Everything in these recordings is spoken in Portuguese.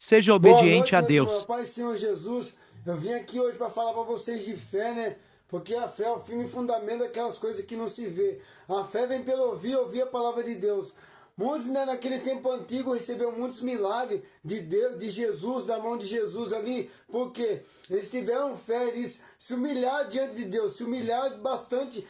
Seja Boa obediente noite, a meus irmãos. Deus. Pai, Senhor Jesus, eu vim aqui hoje para falar para vocês de fé, né? Porque a fé é o firme fundamento daquelas coisas que não se vê. A fé vem pelo ouvir, ouvir a palavra de Deus. Muitos, né, naquele tempo antigo, receberam muitos milagres de Deus, de Jesus, da mão de Jesus ali, porque eles tiveram fé, eles se humilharam diante de Deus, se humilharam bastante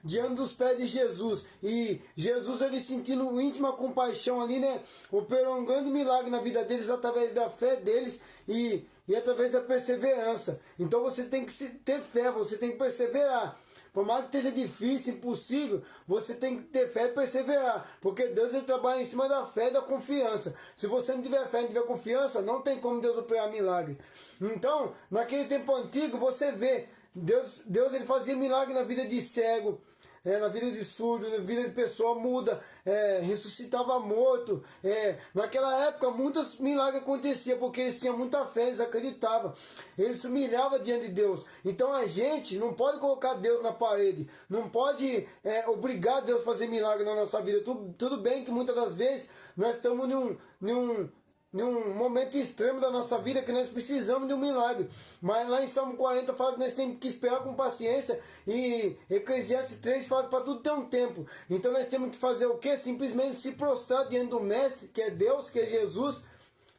diante dos pés de Jesus. E Jesus, ele sentindo íntima compaixão ali, né, operou um grande milagre na vida deles através da fé deles e através da perseverança. Então você tem que ter fé, você tem que perseverar. Por mais que esteja difícil, impossível, você tem que ter fé e perseverar. Porque Deus, ele trabalha em cima da fé e da confiança. Se você não tiver fé e não tiver confiança, não tem como Deus operar milagre. Então, naquele tempo antigo, você vê, Deus ele fazia milagre na vida de cego, na vida de surdo, na vida de pessoa muda, ressuscitava morto. Naquela época, muitos milagres aconteciam, porque eles tinham muita fé, eles acreditavam. Eles se humilhavam diante de Deus. Então a gente não pode colocar Deus na parede, não pode obrigar Deus a fazer milagre na nossa vida. Tudo bem que muitas das vezes nós estamos num momento extremo da nossa vida que nós precisamos de um milagre. Mas lá em Salmo 40 fala que nós temos que esperar com paciência. E Eclesiastes 3 fala que para tudo tem um tempo. Então nós temos que fazer o quê? Simplesmente se prostrar diante do Mestre, que é Deus, que é Jesus.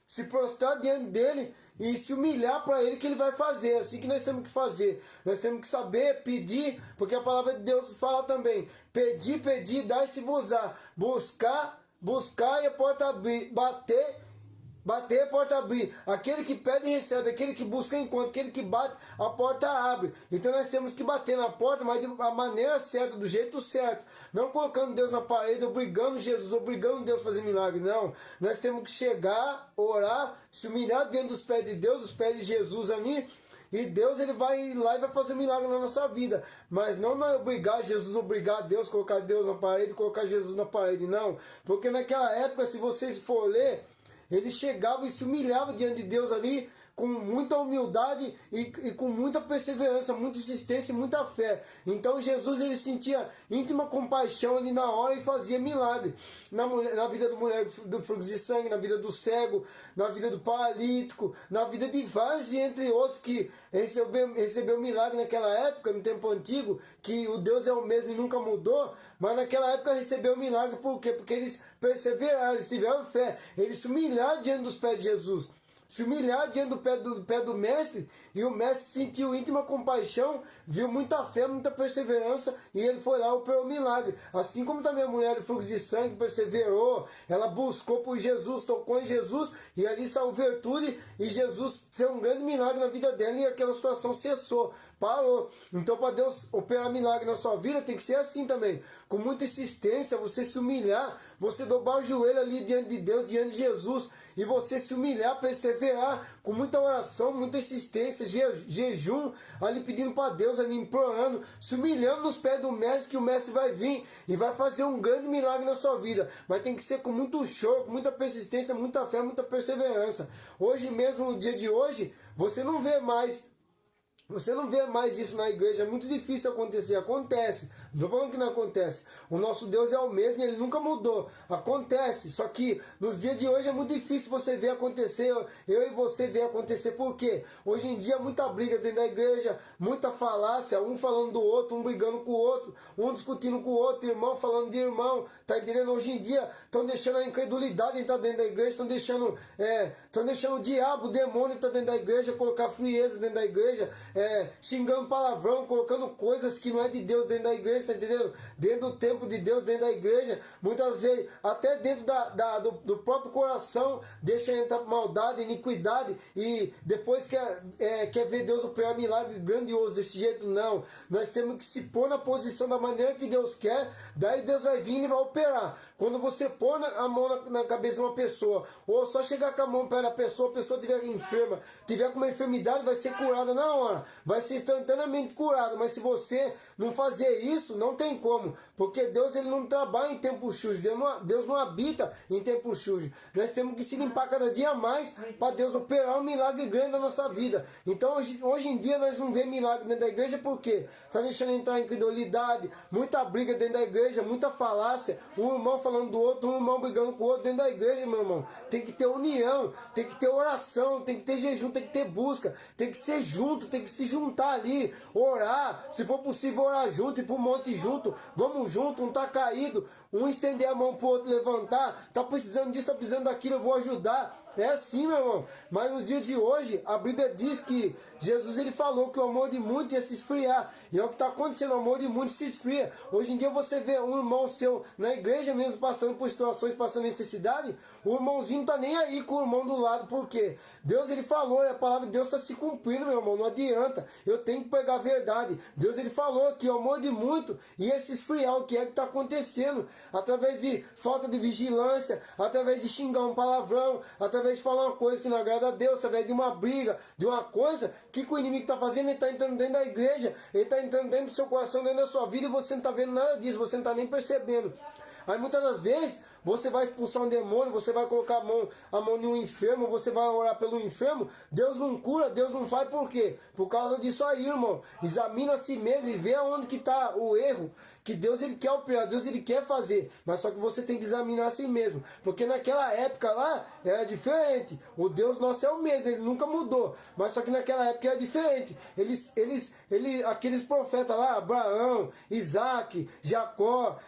Se prostrar diante dele e se humilhar para ele, que ele vai fazer. É assim que nós temos que fazer. Nós temos que saber pedir, porque a palavra de Deus fala também: pedir, pedir, dai-se-vos-á. Buscar, buscar e a porta abrir. Bater, a porta abrir. Aquele que pede, recebe. Aquele que busca, encontra. Aquele que bate, a porta abre. Então nós temos que bater na porta, mas de uma maneira certa, do jeito certo. Não colocando Deus na parede, obrigando Jesus, obrigando Deus a fazer milagre. Não. Nós temos que chegar, orar, se humilhar dentro dos pés de Deus, dos pés de Jesus ali. E Deus, ele vai lá e vai fazer milagre na nossa vida. Mas não é obrigar Jesus, obrigar Deus, colocar Deus na parede, colocar Jesus na parede. Não. Porque naquela época, se vocês for ler, ele chegava e se humilhava diante de Deus ali com muita humildade e com muita perseverança, muita insistência e muita fé. Então Jesus, ele sentia íntima compaixão ali na hora e fazia milagre. Na vida da mulher do fluxo de sangue, na vida do cego, na vida do paralítico, na vida de vários e entre outros que recebeu milagre naquela época, no tempo antigo, que o Deus é o mesmo e nunca mudou. Mas naquela época recebeu milagre, por quê? Porque eles perseveraram, eles tiveram fé, eles se humilharam diante dos pés de Jesus, se humilhar diante do pé do mestre, e o mestre sentiu íntima compaixão, viu muita fé, muita perseverança, e ele foi lá e operou o milagre. Assim como também a mulher do fluxo de sangue perseverou, ela buscou por Jesus, tocou em Jesus, e ali saiu virtude, e Jesus fez um grande milagre na vida dela, e aquela situação cessou, parou. Então, para Deus operar milagre na sua vida, tem que ser assim também, com muita insistência, você se humilhar, você dobrar o joelho ali diante de Deus, diante de Jesus, e você se humilhar, perseverar, com muita oração, muita insistência, jejum, ali pedindo para Deus, ali implorando, se humilhando nos pés do mestre, que o mestre vai vir e vai fazer um grande milagre na sua vida. Mas tem que ser com muito choro, com muita persistência, muita fé, muita perseverança. Hoje mesmo, no dia de hoje, você não vê mais isso na igreja, é muito difícil acontecer. Acontece, não estou falando que não acontece. O nosso Deus é o mesmo, ele nunca mudou. Acontece, só que nos dias de hoje é muito difícil você ver acontecer, eu e você ver acontecer. Por quê? Hoje em dia muita briga dentro da igreja, muita falácia, um falando do outro, um brigando com o outro, um discutindo com o outro, irmão falando de irmão, tá entendendo? Hoje em dia estão deixando a incredulidade entrar dentro da igreja, estão deixando o diabo, o demônio entrar dentro da igreja, colocar frieza dentro da igreja, xingando palavrão, colocando coisas que não é de Deus dentro da igreja, tá entendendo? Dentro do templo de Deus, dentro da igreja, muitas vezes, até dentro do próprio coração, deixa entrar maldade, iniquidade, e depois quer ver Deus operar milagre grandioso desse jeito. Não, nós temos que se pôr na posição da maneira que Deus quer, daí Deus vai vir e vai operar. Quando você pôr a mão na cabeça de uma pessoa, ou só chegar com a mão perto da pessoa, a pessoa estiver enferma, tiver com uma enfermidade, vai ser curada na hora. vai ser instantaneamente curado. Mas se você não fazer isso, não tem como. Porque Deus ele não trabalha em tempo sujo. Deus não habita em tempo sujo. Nós temos que se limpar cada dia mais para Deus operar um milagre grande na nossa vida. Então hoje em dia nós não vemos milagre dentro da igreja porque está deixando entrar incredulidade, muita briga dentro da igreja, muita falácia, um irmão falando do outro, um irmão brigando com o outro dentro da igreja, meu irmão. Tem que ter união, tem que ter oração, tem que ter jejum, tem que ter busca, tem que ser junto, tem que se juntar ali, orar, se for possível orar junto, ir para o monte junto, vamos junto, um tá caído, um estender a mão pro outro levantar, tá precisando disso, tá precisando daquilo, eu vou ajudar. É assim, meu irmão. Mas nos dias de hoje, a Bíblia diz que Jesus ele falou que o amor de muitos ia se esfriar. E é o que está acontecendo, o amor de muitos se esfria. Hoje em dia você vê um irmão seu na igreja mesmo passando por situações, passando necessidade, o irmãozinho não tá nem aí com o irmão do lado. Por quê? Deus ele falou e a palavra de Deus está se cumprindo, meu irmão. Não adianta. Eu tenho que pregar a verdade. Deus ele falou que o amor de muitos ia se esfriar. O que é que está acontecendo? Através de falta de vigilância, através de xingar um palavrão, através de falar uma coisa que não agrada a Deus, através de uma briga, de uma coisa que o inimigo está fazendo, ele está entrando dentro da igreja, ele está entrando dentro do seu coração, dentro da sua vida, e você não está vendo nada disso, você não está nem percebendo. Aí muitas das vezes você vai expulsar um demônio, você vai colocar a mão em um enfermo, você vai orar pelo enfermo, Deus não cura, Deus não faz, por quê? Por causa disso aí, irmão. Examina a si mesmo e vê aonde que está o erro, que Deus ele quer operar, Deus ele quer fazer, mas só que você tem que examinar a si mesmo, porque naquela época lá era diferente, o Deus nosso é o mesmo, ele nunca mudou, mas só que naquela época era diferente, aqueles profetas lá, Abraão, Isaac, Jacó,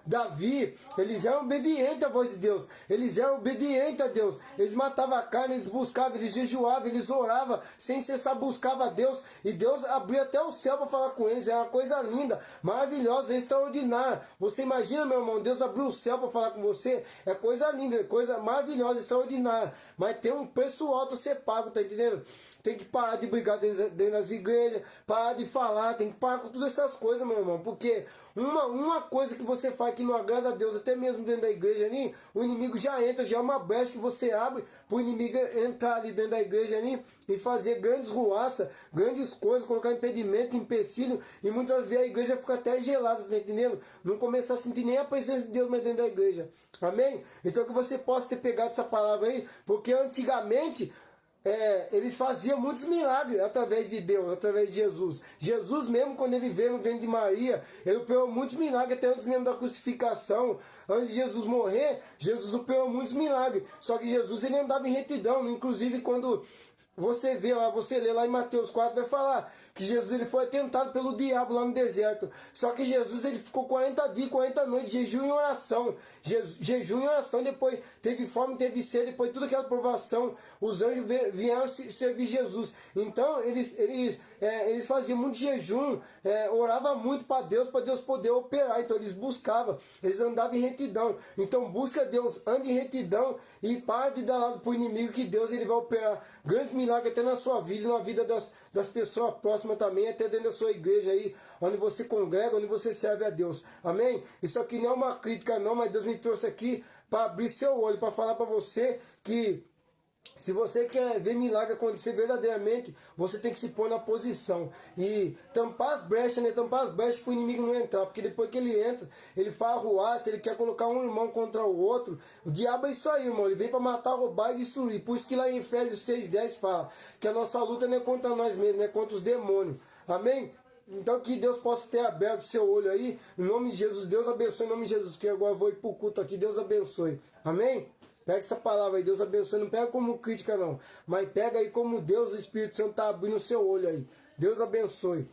Davi, eles eram obedientes à voz de Deus, eles eram obedientes a Deus, eles matavam a carne, eles buscavam, eles jejuavam, eles oravam, sem cessar buscavam a Deus, e Deus abria até o céu para falar com eles, era uma coisa linda, maravilhosa, extraordinária. Você imagina, meu irmão, Deus abriu o céu para falar com você, é coisa linda, é coisa maravilhosa, extraordinária, mas tem um preço alto a ser pago, tá entendendo? Tem que parar de brigar dentro das igrejas, parar de falar, tem que parar com todas essas coisas, meu irmão, porque uma coisa que você faz que não agrada a Deus, até mesmo dentro da igreja ali, o inimigo já entra, já é uma brecha que você abre para o inimigo entrar ali dentro da igreja ali e fazer grandes ruaças, grandes coisas, colocar impedimento, empecilho, e muitas vezes a igreja fica até gelada, tá entendendo? Não começar a sentir nem a presença de Deus mais dentro da igreja, amém? Então que você possa ter pegado essa palavra aí, porque antigamente eles faziam muitos milagres através de Deus, através de Jesus. Jesus mesmo, quando ele veio no ventre de Maria, ele operou muitos milagres, até antes mesmo da crucificação. Antes de Jesus morrer, Jesus operou muitos milagres. Só que Jesus ele andava em retidão, inclusive quando você vê lá, você lê lá em Mateus 4, vai falar que Jesus ele foi tentado pelo diabo lá no deserto. Só que Jesus ele ficou 40 dias, 40 noites, jejum e oração. Jejum e oração, depois teve fome, teve sede, depois toda aquela provação, os anjos vieram servir Jesus. Então eles faziam muito jejum, oravam muito para Deus poder operar. Então eles buscavam, eles andavam em retidão. Então busca Deus, ande em retidão e pare de dar lado para o inimigo, que Deus ele vai operar grandes milagres até na sua vida, na vida das pessoas próximas também, até dentro da sua igreja aí, onde você congrega, onde você serve a Deus. Amém? Isso aqui não é uma crítica não, mas Deus me trouxe aqui para abrir seu olho, para falar para você que se você quer ver milagre acontecer verdadeiramente, você tem que se pôr na posição e tampar as brechas, né? Tampar as brechas para o inimigo não entrar, porque depois que ele entra, ele faz arruaça, ele quer colocar um irmão contra o outro. O diabo é isso aí, irmão, ele vem para matar, roubar e destruir. Por isso que lá em Efésios 6:10 fala que a nossa luta não é contra nós mesmos, é contra os demônios. Amém? Então que Deus possa ter aberto seu olho aí, em nome de Jesus. Deus abençoe em nome de Jesus, que agora eu vou ir para o culto aqui. Deus abençoe. Amém? Pega essa palavra aí, Deus abençoe. Não pega como crítica não, mas pega aí como Deus, o Espírito Santo está abrindo o seu olho aí. Deus abençoe.